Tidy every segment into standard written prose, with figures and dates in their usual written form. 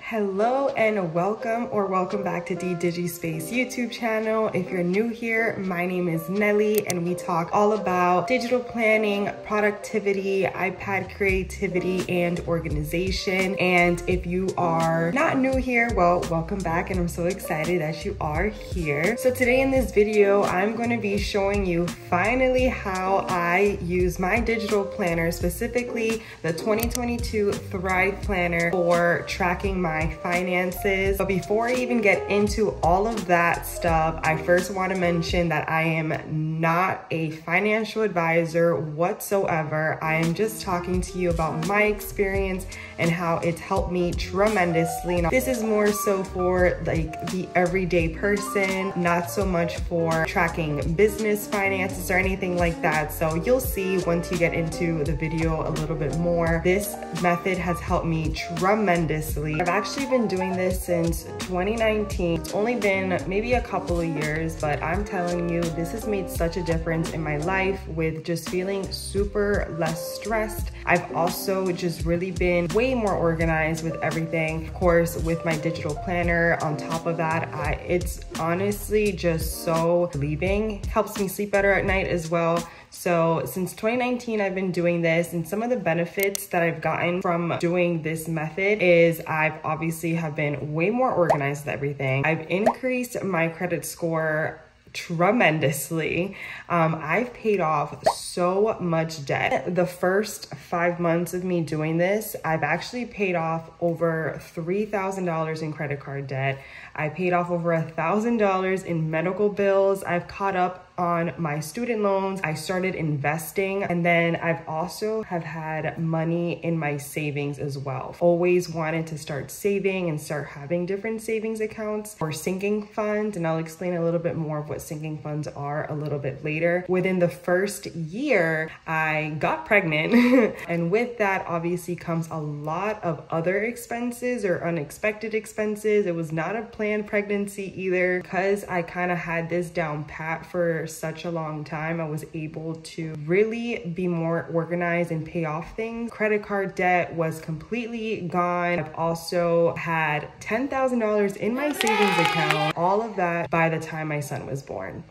Hello and welcome back to DDIGISPACE YouTube channel. If you're new here, my name is Nelly and we talk all about digital planning, productivity, iPad creativity, and organization. And if you are not new here, well, welcome back, and I'm so excited that you are here. So today in this video, I'm going to be showing you finally how I use my digital planner, specifically the 2022 Thrive Planner, for tracking my finances. But before I even get into all of that stuff, I first want to mention that I am not a financial advisor whatsoever. I am just talking to you about my experience and how it's helped me tremendously. Now, this is more so for like the everyday person, not so much for tracking business finances or anything like that. So you'll see once you get into the video a little bit more. This method has helped me tremendously. I've actually been doing this since 2019. It's only been maybe a couple of years, but I'm telling you, this has made such a difference in my life with just feeling super less stressed. I've also just really been way more organized with everything. Of course, with my digital planner on top of that, it's honestly just so relieving. Helps me sleep better at night as well. So since 2019, I've been doing this, and some of the benefits that I've gotten from doing this method is I've obviously have been way more organized with everything. I've increased my credit score tremendously. I've paid off so much debt. The first 5 months of me doing this, I've actually paid off over $3,000 in credit card debt. I paid off over $1,000 in medical bills. I've caught up on my student loans. I started investing, and then I've also have had money in my savings as well. Always wanted to start saving and start having different savings accounts or sinking funds, and I'll explain a little bit more of what sinking funds are a little bit later. Within the first year, I got pregnant, and with that obviously comes a lot of other expenses or unexpected expenses. It was not a planned pregnancy either. Because I kind of had this down pat for such a long time, I was able to really be more organized and pay off things. Credit card debt was completely gone. I've also had $10,000 in my savings account, all of that by the time my son was born.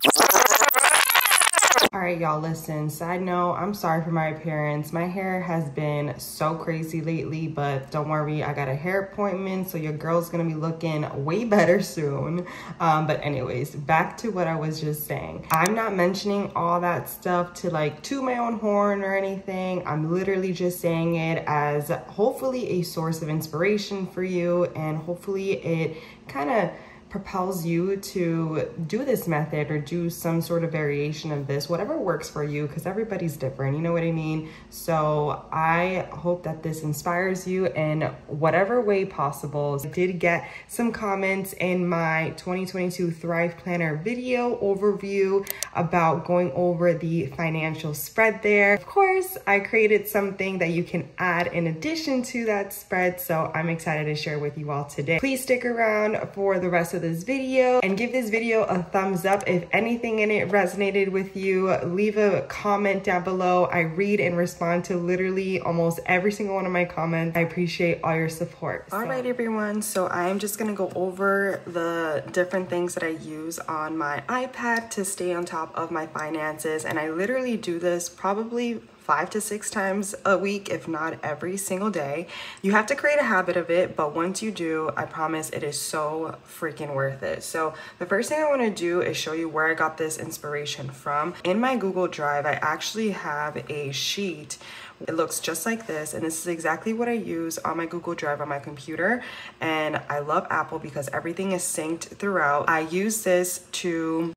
All right, y'all, listen, side note, I'm sorry for my appearance. My hair has been so crazy lately, but don't worry, I got a hair appointment, so your girl's gonna be looking way better soon. But anyways, back to what I was just saying. I'm not mentioning all that stuff to like toot my own horn or anything. I'm literally just saying it as hopefully a source of inspiration for you, and hopefully it kind of propels you to do this method or do some sort of variation of this, whatever works for you, because everybody's different, you know what I mean? So I hope that this inspires you in whatever way possible. I did get some comments in my 2022 Thrive Planner video overview about going over the financial spread there. Of course, I created something that you can add in addition to that spread, so I'm excited to share with you all today. Please stick around for the rest of this video and give this video a thumbs up if anything in it resonated with you. Leave a comment down below. I read and respond to literally almost every single one of my comments. I appreciate all your support. All right, everyone, so I'm just gonna go over the different things that I use on my iPad to stay on top of my finances, and I literally do this probably 5 to 6 times a week, if not every single day. You have to create a habit of it, but once you do, I promise it is so freaking worth it. So the first thing I want to do is show you where I got this inspiration from. In my Google Drive, I actually have a sheet. It looks just like this, and this is exactly what I use on my Google Drive on my computer. And I love Apple because everything is synced throughout. I use this to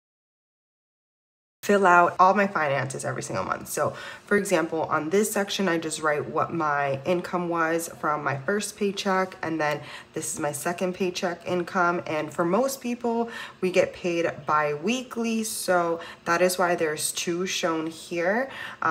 fill out all my finances every single month. So for example, on this section, I just write what my income was from my first paycheck, and then this is my second paycheck income. And for most people, we get paid bi-weekly, so that is why there's 2 shown here.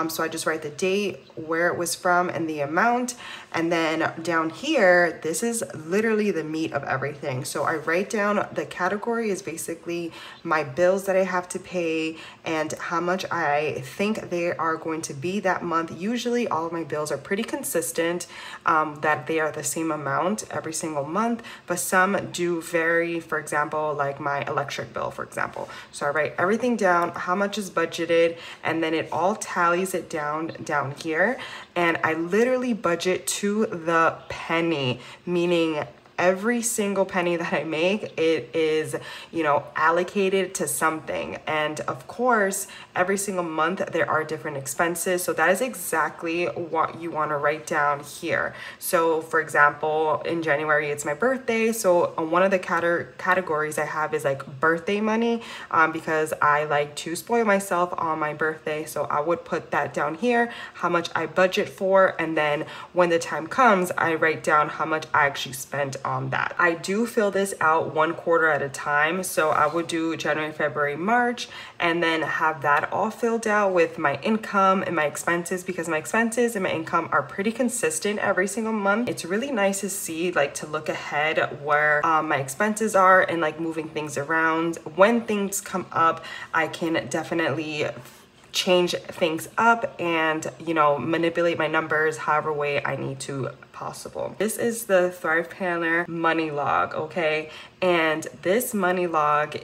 So I just write the date, where it was from, and the amount. And then down here, this is literally the meat of everything. So I write down the category is basically my bills that I have to pay and and how much I think they are going to be that month. Usually all of my bills are pretty consistent, that they are the same amount every single month, but some do vary. For example, like my electric bill, for example. So I write everything down, how much is budgeted, and then it all tallies it down here. And I literally budget to the penny, meaning every single penny that I make, it is, you know, allocated to something. And of course, every single month there are different expenses. So that is exactly what you want to write down here. So for example, in January, it's my birthday. So one of the categories I have is like birthday money, because I like to spoil myself on my birthday. So I would put that down here, how much I budget for. And then when the time comes, I write down how much I actually spent on that. I do fill this out 1 quarter at a time. So I would do January, February, March, and then have that all filled out with my income and my expenses, because my expenses and my income are pretty consistent every single month. It's really nice to see, like, to look ahead where my expenses are and like moving things around. When things come up, I can definitely change things up and, you know, manipulate my numbers however way I need to possible. This is the Thrive Planner money log, okay? And this money log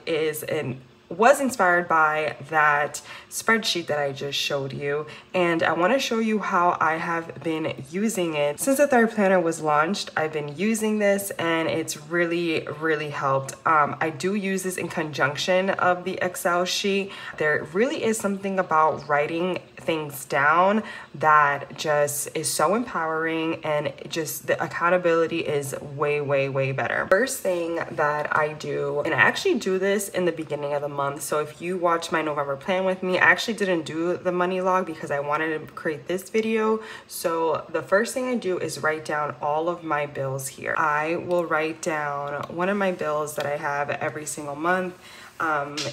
was inspired by that spreadsheet that I just showed you, and I want to show you how I have been using it. Since the Thrive Planner was launched, I've been using this and it's really helped. I do use this in conjunction of the Excel sheet. There really is something about writing things down that just is so empowering, and just the accountability is way better. First thing that I do, and I actually do this in the beginning of the month. So if you watch my November plan with me, I actually didn't do the money log because I wanted to create this video. So the first thing I do is write down all of my bills here. I will write down one of my bills that I have every single month.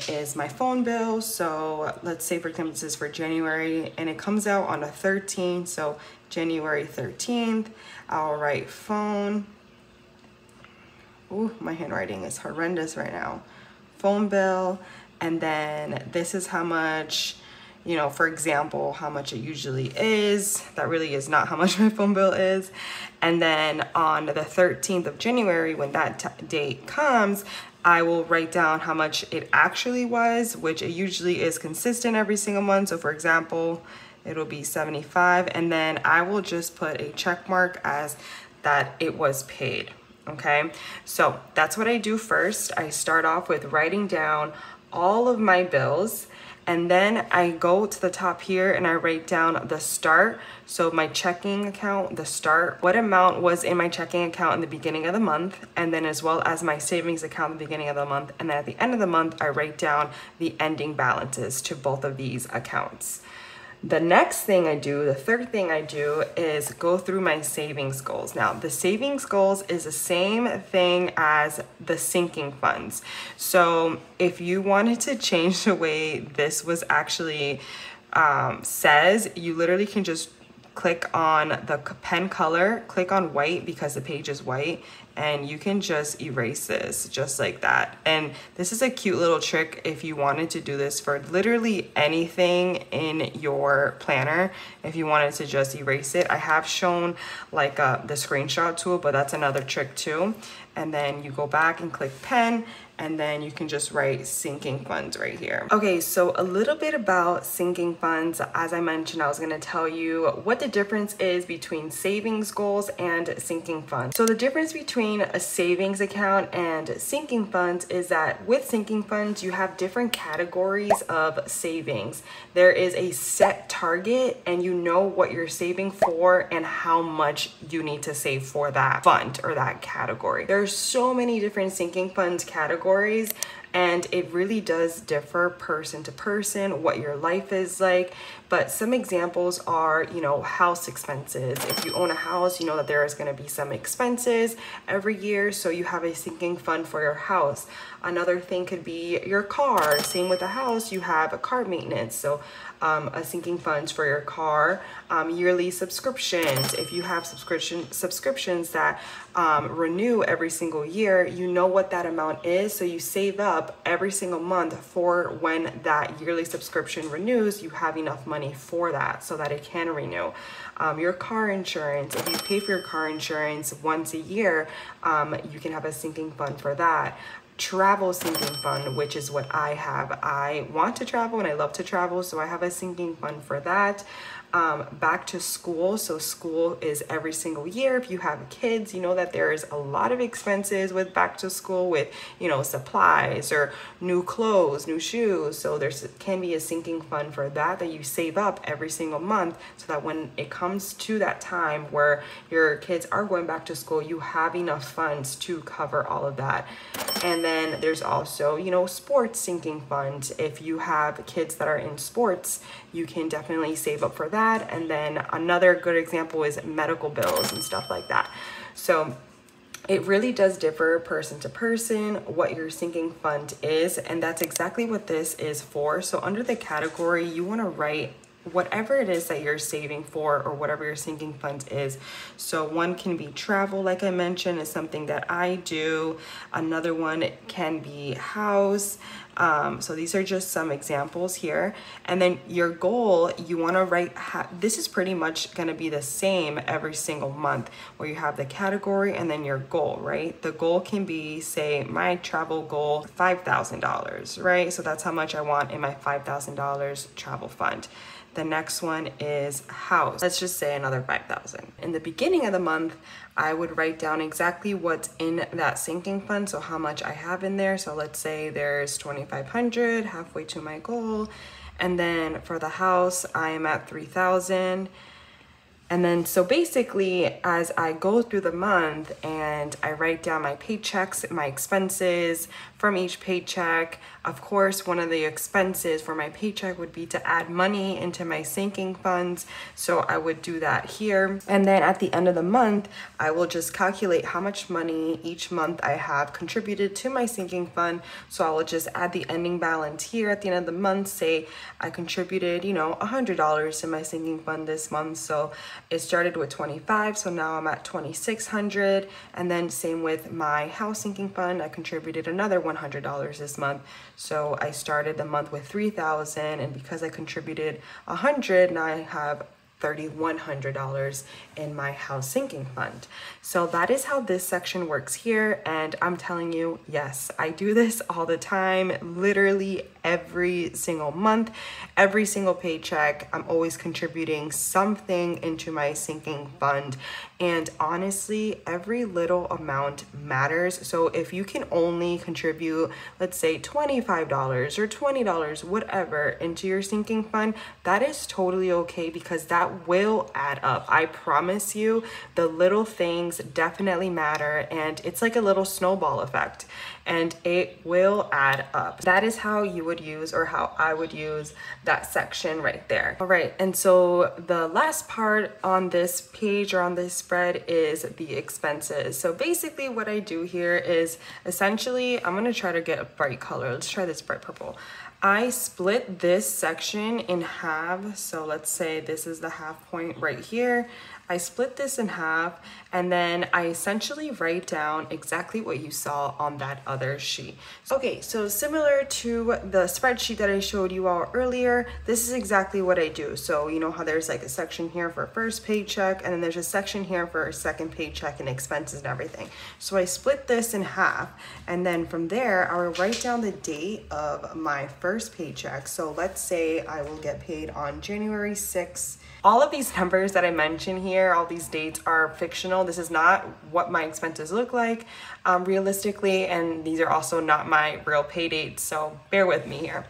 Is my phone bill. So let's say, for example, this is for January and it comes out on the 13th. So January 13th, I'll write phone. Ooh, my handwriting is horrendous right now. Phone bill. And then this is how much, you know, for example, how much it usually is. That really is not how much my phone bill is. And then on the 13th of January, when that date comes, I will write down how much it actually was, which it usually is consistent every single month. So for example, it'll be 75, and then I will just put a check mark as that it was paid. Okay, so that's what I do first. I start off with writing down all of my bills, and then I go to the top here and I write down the start. So my checking account, the start, what amount was in my checking account in the beginning of the month, and then as well as my savings account in the beginning of the month. And then at the end of the month, I write down the ending balances to both of these accounts. The next thing I do, the third thing I do, is go through my savings goals. Now, the savings goals is the same thing as the sinking funds. So if you wanted to change the way this was actually says, you literally can just click on the pen color, click on white because the page is white, and you can just erase this just like that. And this is a cute little trick if you wanted to do this for literally anything in your planner. If you wanted to just erase it, I have shown like the screenshot tool, but that's another trick too. And then you go back and click pen, and then you can just write sinking funds right here. Okay, so a little bit about sinking funds. As I mentioned, I was gonna tell you what the difference is between savings goals and sinking funds. So the difference between a savings account and sinking funds is that with sinking funds, you have different categories of savings. There is a set target, and you know what you're saving for and how much you need to save for that fund or that category. There's so many different sinking funds categories, and it really does differ person to person what your life is like. But some examples are, you know, house expenses. If you own a house, you know that there is going to be some expenses every year, so you have a sinking fund for your house. Another thing could be your car. Same with the house, you have a car maintenance, so a sinking funds for your car. Yearly subscriptions. If you have subscriptions that renew every single year, you know what that amount is, so you save up every single month for when that yearly subscription renews. You have enough money for that so that it can renew. Your car insurance, if you pay for your car insurance once a year, you can have a sinking fund for that. Travel sinking fund, which is what I have. I want to travel and I love to travel, so I have a sinking fund for that. Back to school, so school is every single year. If you have kids, you know that there's a lot of expenses with back to school, with, you know, supplies or new clothes, new shoes, so there's can be a sinking fund for that you save up every single month, so that when it comes to that time where your kids are going back to school, you have enough funds to cover all of that. And then there's also, you know, sports sinking fund. If you have kids that are in sports, you can definitely save up for that. And then another good example is medical bills and stuff like that. So it really does differ person to person what your sinking fund is, and that's exactly what this is for. So under the category, you want to write whatever it is that you're saving for, or whatever your sinking fund is. So one can be travel, like I mentioned, is something that I do. Another one can be house. So these are just some examples here. And then your goal, you want to write, this is pretty much going to be the same every single month, where you have the category and then your goal, right? The goal can be, say, my travel goal, $5,000, right? So that's how much I want in my $5,000 travel fund. The next one is house. Let's just say another 5,000. In the beginning of the month, I would write down exactly what's in that sinking fund, so how much I have in there. So let's say there's 2,500, halfway to my goal. And then for the house, I am at 3,000. And then, so basically, as I go through the month and I write down my paychecks, my expenses from each paycheck, of course, one of the expenses for my paycheck would be to add money into my sinking funds. So I would do that here. And then at the end of the month, I will just calculate how much money each month I have contributed to my sinking fund. So I will just add the ending balance here at the end of the month. Say I contributed, you know, $100 to my sinking fund this month. So it started with 25, so now I'm at 2,600. And then same with my house sinking fund, I contributed another $100 this month. So I started the month with 3,000, and because I contributed 100, now I have $3,100 in my house sinking fund. So that is how this section works here. And I'm telling you, yes, I do this all the time, literally every single month, every single paycheck. I'm always contributing something into my sinking fund. And honestly, every little amount matters. So if you can only contribute, let's say $25 or $20, whatever, into your sinking fund, that is totally okay, because that will add up. I promise you, the little things definitely matter, and it's like a little snowball effect, and it will add up. That is how you would use, or how I would use, that section right there. All right, and so the last part on this page, or on this spread, is the expenses. So basically what I do here is, essentially, I'm gonna try to get a bright color. Let's try this bright purple. I split this section in half. So let's say this is the half point right here. I split this in half, and then I essentially write down exactly what you saw on that other sheet. Okay, so similar to the spreadsheet that I showed you all earlier, this is exactly what I do. So you know how there's like a section here for first paycheck, and then there's a section here for second paycheck and expenses and everything. So I split this in half, and then from there, I will write down the date of my first paycheck. So let's say I will get paid on January 6th. All of these numbers that I mention here, all these dates, are fictional. This is not what my expenses look like realistically, and these are also not my real pay dates, so bear with me here.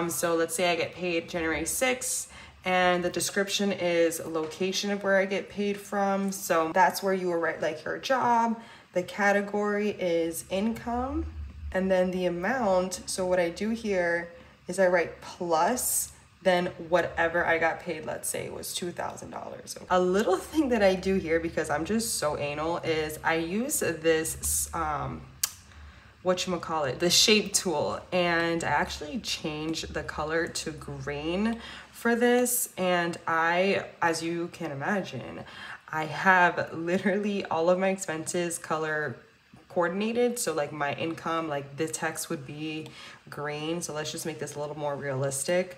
So let's say I get paid January 6th, and the description is location of where I get paid from. So that's where you will write like your job. The category is income, and then the amount. So what I do here is I write plus than whatever I got paid, let's say it was $2,000. A little thing that I do here, because I'm just so anal, is I use this, the shape tool, and I actually changed the color to green for this. And as you can imagine, I have literally all of my expenses color coordinated. So like my income, like the text would be green. So let's just make this a little more realistic.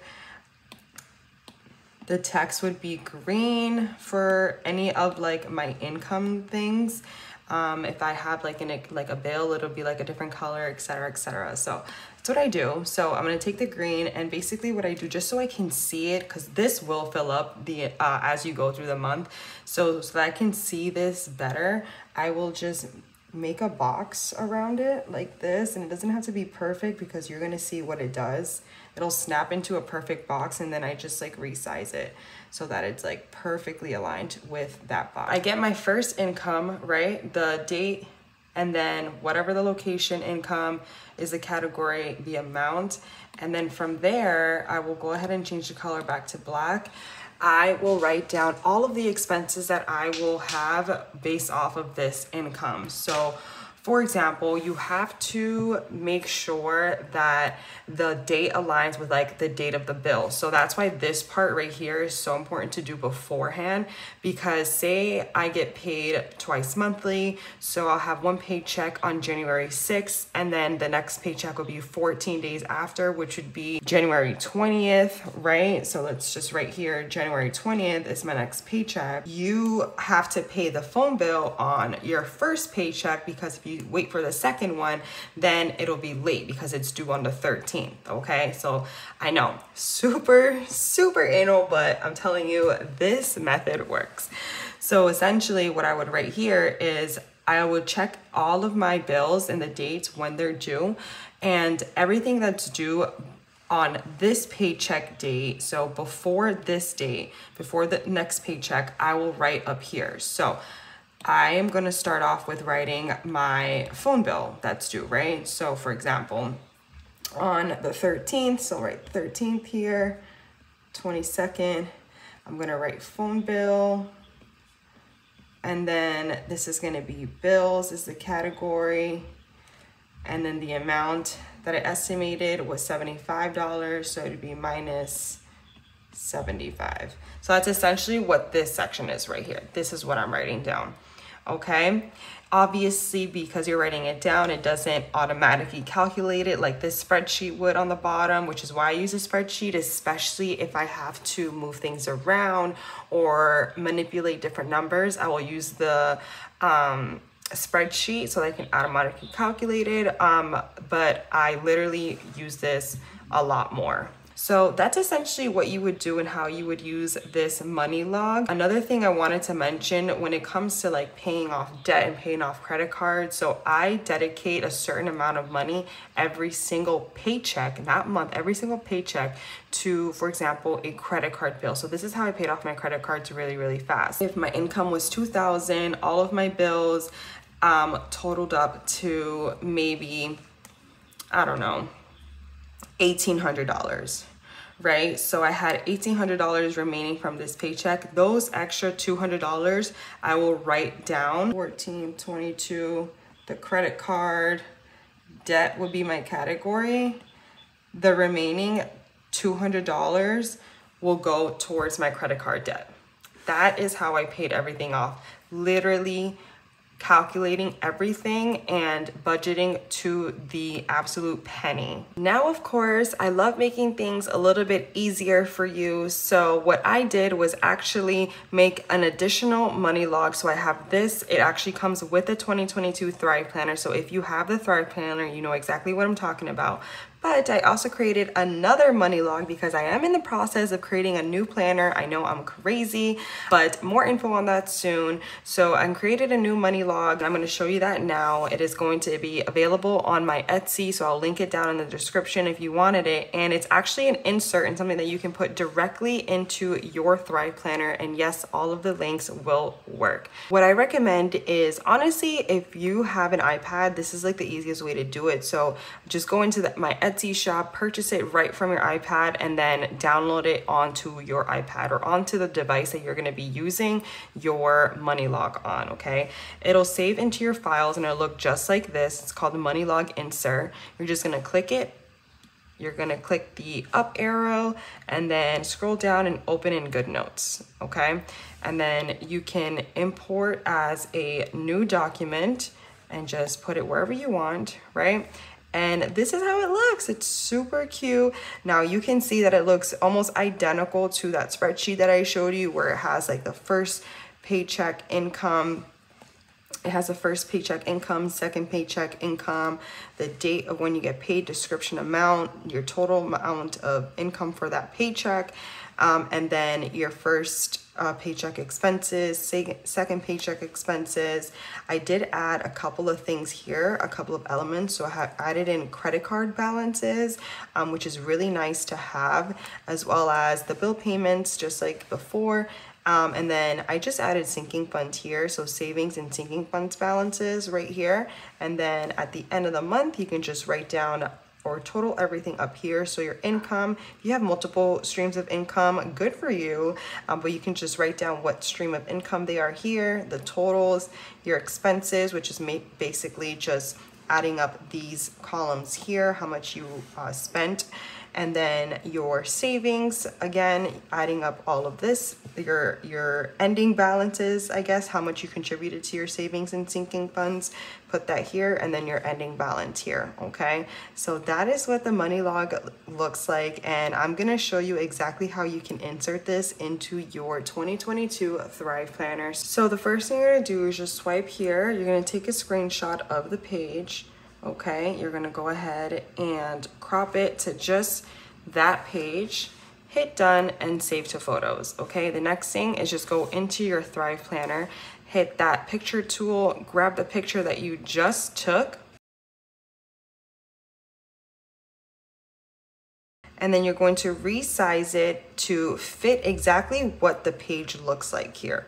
The text would be green for any of like my income things. If I have like a bill, it'll be like a different color, etc., etc. So that's what I do. So I'm gonna take the green, and basically what I do, just so I can see it, because this will fill up the as you go through the month, so that I can see this better, I will just make a box around it like this. And it doesn't have to be perfect, because you're gonna see what it does. It'll snap into a perfect box, and then I just like resize it so that it's like perfectly aligned with that box. I get my first income, right? The date, and then whatever the location income is, the category, the amount. And then from there, I will go ahead and change the color back to black. I will write down all of the expenses that I will have based off of this income. So for example, you have to make sure that the date aligns with like the date of the bill. So that's why this part right here is so important to do beforehand, because say I get paid twice monthly. So I'll have one paycheck on January 6th, and then the next paycheck will be 14 days after, which would be January 20th, right? So let's just write here, January 20th is my next paycheck. You have to pay the phone bill on your first paycheck, because if you wait for the second one, then it'll be late because it's due on the 13th. Okay, so I know, super anal, but I'm telling you, this method works. So essentially what I would write here is I would check all of my bills and the dates when they're due, and everything that's due on this paycheck date, so before this date, before the next paycheck, I will write up here. So I am going to start off with writing my phone bill that's due, right? So for example, on the 13th, so I'll write 13th here, 22nd, I'm going to write phone bill. And then this is going to be bills is the category. And then the amount that I estimated was $75. So it'd be minus 75. So that's essentially what this section is right here. This is what I'm writing down. Okay, obviously, because you're writing it down, it doesn't automatically calculate it like this spreadsheet would on the bottom, which is why I use a spreadsheet, especially if I have to move things around or manipulate different numbers. I will use the spreadsheet so that I can automatically calculate it, but I literally use this a lot more. So that's essentially what you would do and how you would use this money log. Another thing I wanted to mention when it comes to like paying off debt and paying off credit cards. So I dedicate a certain amount of money every single paycheck, not month, every single paycheck to, for example, a credit card bill. So this is how I paid off my credit cards really fast. If my income was $2,000, all of my bills totaled up to maybe, I don't know, $1,800, right? So I had $1,800 remaining from this paycheck. Those extra $200 I will write down. 1422, the credit card debt would be my category. The remaining $200 will go towards my credit card debt. That is how I paid everything off. Literally calculating everything and budgeting to the absolute penny. Now, of course, I love making things a little bit easier for you. So what I did was actually make an additional money log. So I have this, it actually comes with the 2022 Thrive Planner. So if you have the Thrive Planner, you know exactly what I'm talking about. But I also created another money log because I am in the process of creating a new planner. I know I'm crazy, but more info on that soon. So I created a new money log. I'm going to show you that now. It is going to be available on my Etsy, so I'll link it down in the description if you wanted it. And it's actually an insert and something that you can put directly into your Thrive Planner. And yes, all of the links will work. What I recommend is, honestly, if you have an iPad, this is like the easiest way to do it. So just go into my Etsy Etsy shop, purchase it right from your iPad, and then download it onto your iPad or onto the device that you're going to be using your Money Log on, okay? It'll save into your files and it'll look just like this. It's called the Money Log Insert. You're just going to click it. You're going to click the up arrow and then scroll down and open in GoodNotes, okay? And then you can import as a new document and just put it wherever you want, right? And this is how it looks. It's super cute. Now you can see that it looks almost identical to that spreadsheet that I showed you where it has like the first paycheck income. It has the first paycheck income, second paycheck income, the date of when you get paid, description amount, your total amount of income for that paycheck, and then your first paycheck expenses, second paycheck expenses. I did add a couple of things here, a couple of elements. So I have added in credit card balances, which is really nice to have, as well as the bill payments, just like before. And then I just added sinking funds here. So savings and sinking funds balances right here. And then at the end of the month, you can just write down or total everything up here. So your income, if you have multiple streams of income, good for you. But you can just write down what stream of income they are here, the totals, your expenses, which is basically just adding up these columns here, how much you spent. And then your savings, again, adding up all of this, your ending balances, I guess, how much you contributed to your savings and sinking funds, put that here, and then your ending balance here, okay? So that is what the Money Log looks like, and I'm gonna show you exactly how you can insert this into your 2022 Thrive Planner. So the first thing you're gonna do is just swipe here. You're gonna take a screenshot of the page. Okay, you're gonna go ahead and crop it to just that page, hit done, and save to photos. Okay, the next thing is just go into your Thrive Planner, hit that picture tool, grab the picture that you just took, and then you're going to resize it to fit exactly what the page looks like here.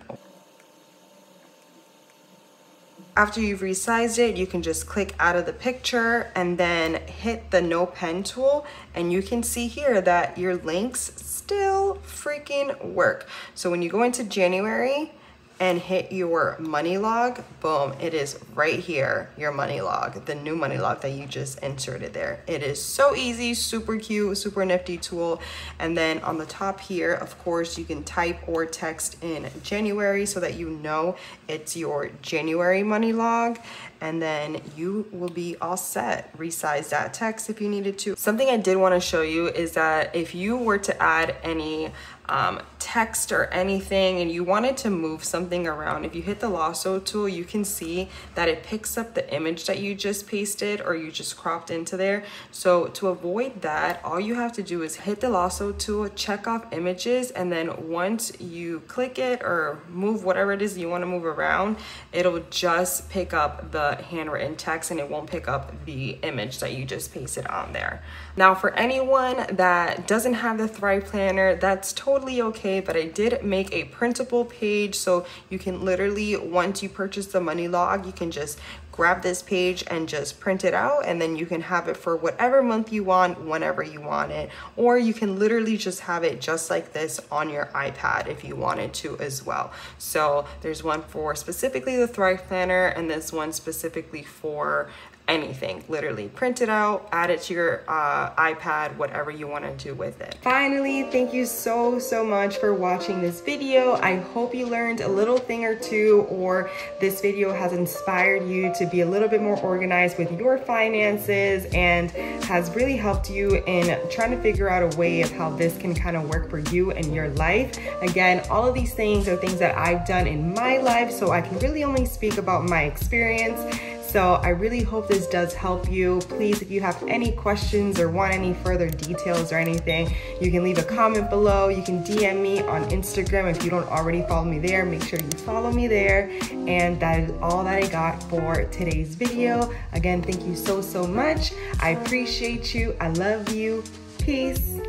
After you've resized it, you can just click out of the picture and then hit the no pen tool, and you can see here that your links still freaking work. So when you go into January and hit your Money Log, boom, it is right here, your Money Log, the new Money Log that you just inserted there. It is so easy, super cute, super nifty tool. And then on the top here, of course, you can type or text in January so that you know it's your January Money Log, and then you will be all set. Resize that text if you needed to. Something I did want to show you is that if you were to add any text or anything and you wanted to move something around, if you hit the Lasso tool, you can see that it picks up the image that you just pasted or you just cropped into there. So to avoid that, all you have to do is hit the Lasso tool, check off images, and then once you click it or move whatever it is you want to move around, it'll just pick up the handwritten text and it won't pick up the image that you just pasted on there. Now, for anyone that doesn't have the Thrive Planner, that's totally okay, but I did make a printable page, so you can literally, once you purchase the Money Log, you can just grab this page and just print it out, and then you can have it for whatever month you want, whenever you want it, or you can literally just have it just like this on your iPad if you wanted to as well. So there's one for specifically the Thrive Planner and this one specifically for anything. Literally print it out, add it to your iPad, whatever you want to do with it. Finally, thank you so much for watching this video. I hope you learned a little thing or two, or this video has inspired you to be a little bit more organized with your finances and has really helped you in trying to figure out a way of how this can kind of work for you and your life. Again, all of these things are things that I've done in my life, so I can really only speak about my experience. So I really hope this does help you. Please, if you have any questions or want any further details or anything, you can leave a comment below. You can DM me on Instagram if you don't already follow me there. Make sure you follow me there. And that is all that I got for today's video. Again, thank you so much. I appreciate you. I love you. Peace.